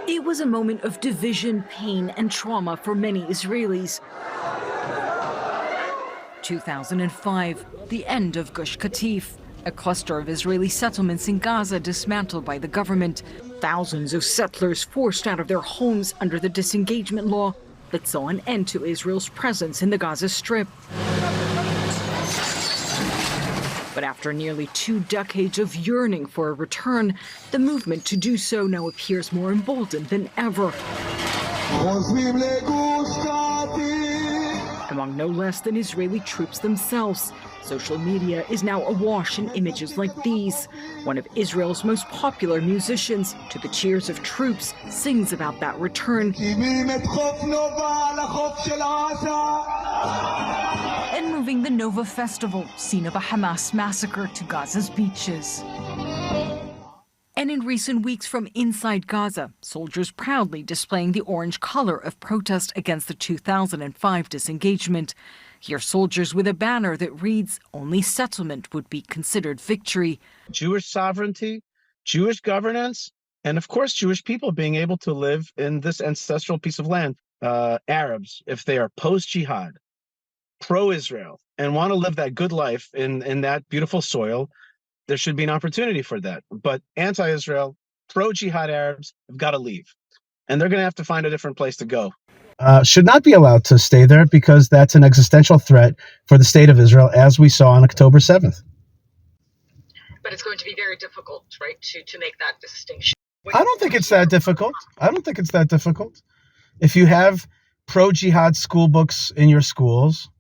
It was a moment of division, pain, and trauma for many Israelis. 2005, the end of Gush Katif, a cluster of Israeli settlements in Gaza dismantled by the government. Thousands of settlers forced out of their homes under the disengagement law that saw an end to Israel's presence in the Gaza Strip. But after nearly 2 decades of yearning for a return, the movement to do so now appears more emboldened than ever. Among no less than Israeli troops themselves. Social media is now awash in images like these. One of Israel's most popular musicians, to the cheers of troops, sings about that return. And moving the Nova Festival, scene of a Hamas massacre, to Gaza's beaches. And in recent weeks from inside Gaza, soldiers proudly displaying the orange color of protest against the 2005 disengagement. Here, soldiers with a banner that reads, "Only settlement would be considered victory." Jewish sovereignty, Jewish governance, and of course, Jewish people being able to live in this ancestral piece of land. Arabs, if they are post-jihad, pro-Israel, and want to live that good life in that beautiful soil, there should be an opportunity for that. But anti-Israel, pro-jihad Arabs have got to leave. And they're going to have to find a different place to go. Should not be allowed to stay there because that's an existential threat for the state of Israel, as we saw on October 7th. But it's going to be very difficult, right, to make that distinction. I don't think it's that difficult. If you have pro-jihad school books in your schools,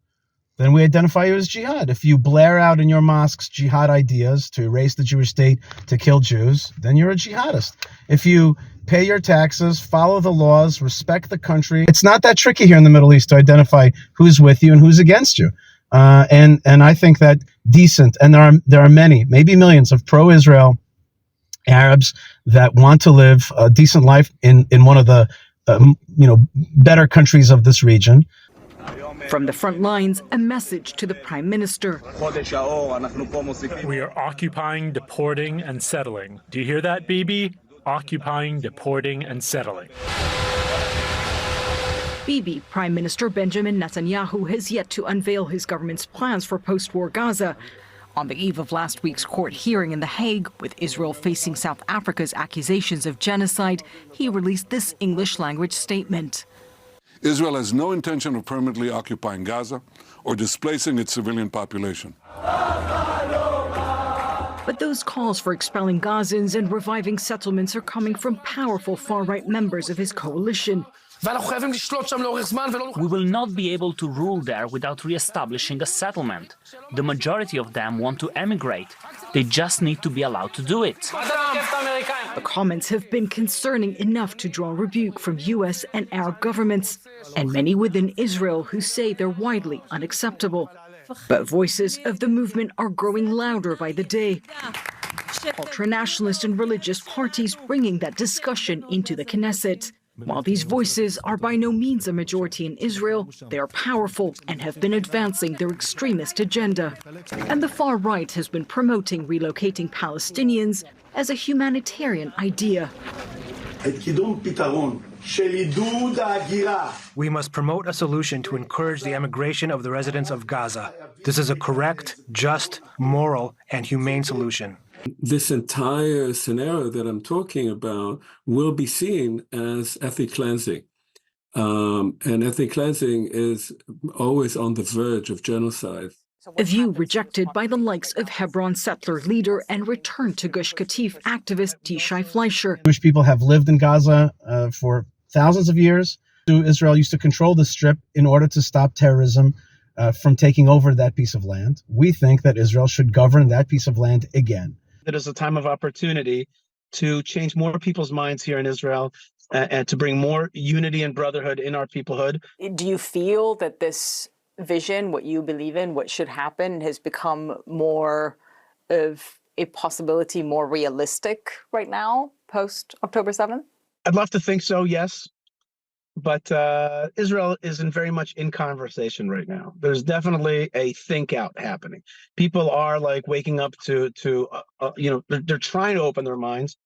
then we identify you as jihad. If you blare out in your mosques jihad ideas to erase the Jewish state, to kill Jews, then you're a jihadist. If you pay your taxes, follow the laws, respect the country, it's not that tricky here in the Middle East to identify who's with you and who's against you. And I think that decent, and there are many, maybe millions of pro-Israel Arabs that want to live a decent life in one of the better countries of this region. From the front lines, a message to the Prime Minister. We are occupying, deporting, and settling. Do you hear that, Bibi? Occupying, deporting, and settling. Bibi, Prime Minister Benjamin Netanyahu, has yet to unveil his government's plans for post-war Gaza. On the eve of last week's court hearing in The Hague, with Israel facing South Africa's accusations of genocide, he released this English-language statement. Israel has no intention of permanently occupying Gaza or displacing its civilian population. But those calls for expelling Gazans and reviving settlements are coming from powerful far-right members of his coalition. We will not be able to rule there without re-establishing a settlement. The majority of them want to emigrate. They just need to be allowed to do it. The comments have been concerning enough to draw rebuke from U.S. and Arab governments, and many within Israel who say they're widely unacceptable. But voices of the movement are growing louder by the day. Ultranationalist and religious parties bringing that discussion into the Knesset. While these voices are by no means a majority in Israel, they are powerful and have been advancing their extremist agenda. And the far right has been promoting relocating Palestinians as a humanitarian idea. We must promote a solution to encourage the emigration of the residents of Gaza. This is a correct, just, moral, and humane solution. This entire scenario that I'm talking about will be seen as ethnic cleansing. And ethnic cleansing is always on the verge of genocide. A view rejected by the likes of Hebron settler leader and return to Gush Katif activist Yishai Fleisher. Jewish people have lived in Gaza for thousands of years. Israel used to control the Strip in order to stop terrorism from taking over that piece of land. We think that Israel should govern that piece of land again. It is a time of opportunity to change more people's minds here in Israel and to bring more unity and brotherhood in our peoplehood. Do you feel that this vision, what you believe in, what should happen, has become more of a possibility, more realistic right now, post October 7th? I'd love to think so, yes. But Israel isn't very much in conversation right now. There's definitely a think out happening. People are like waking up to they're trying to open their minds.